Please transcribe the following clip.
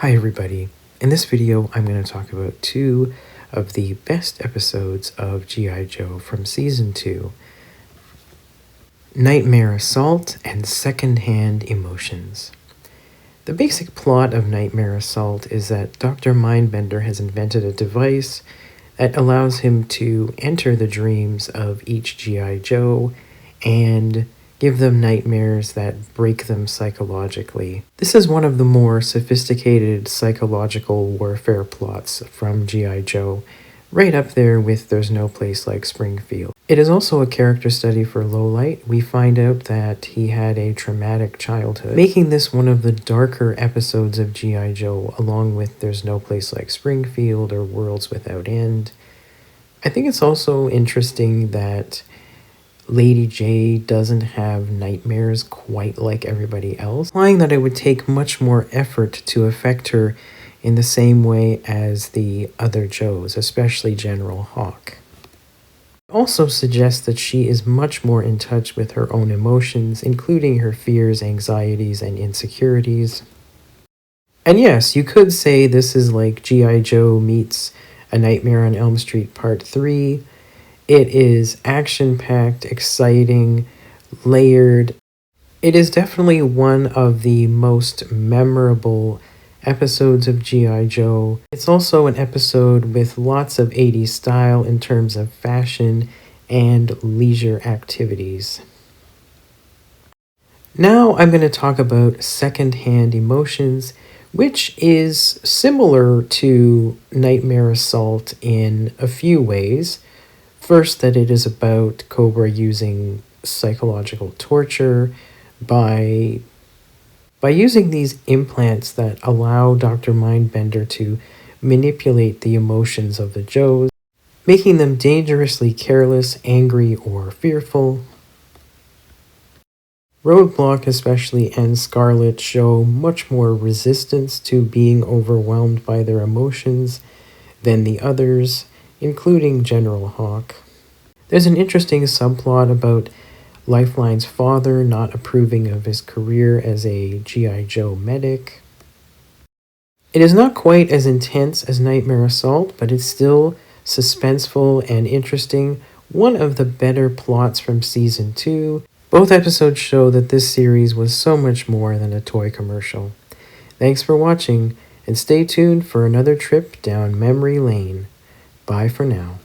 Hi everybody. In this video, I'm going to talk about two of the best episodes of G.I. Joe from Season 2, Nightmare Assault and Secondhand Emotions. The basic plot of Nightmare Assault is that Dr. Mindbender has invented a device that allows him to enter the dreams of each G.I. Joe and give them nightmares that break them psychologically. This is one of the more sophisticated psychological warfare plots from G.I. Joe, right up there with There's No Place Like Springfield. It is also a character study for Lowlight. We find out that he had a traumatic childhood, making this one of the darker episodes of G.I. Joe, along with There's No Place Like Springfield or Worlds Without End. I think it's also interesting that Lady Jaye doesn't have nightmares quite like everybody else, implying that it would take much more effort to affect her in the same way as the other Joes, especially General Hawk. It also suggests that she is much more in touch with her own emotions, including her fears, anxieties, and insecurities. And yes, you could say this is like G.I. Joe meets A Nightmare on Elm Street Part 3. It is action-packed, exciting, layered. It is definitely one of the most memorable episodes of G.I. Joe. It's also an episode with lots of 80s style in terms of fashion and leisure activities. Now I'm going to talk about Secondhand Emotions, which is similar to Nightmare Assault in a few ways. First, that it is about Cobra using psychological torture by using these implants that allow Dr. Mindbender to manipulate the emotions of the Joes, making them dangerously careless, angry, or fearful. Roadblock especially and Scarlett show much more resistance to being overwhelmed by their emotions than the others, including General Hawk. There's an interesting subplot about Lifeline's father not approving of his career as a G.I. Joe medic. It is not quite as intense as Nightmare Assault, but it's still suspenseful and interesting, one of the better plots from Season 2. Both episodes show that this series was so much more than a toy commercial. Thanks for watching, and stay tuned for another trip down memory lane. Bye for now.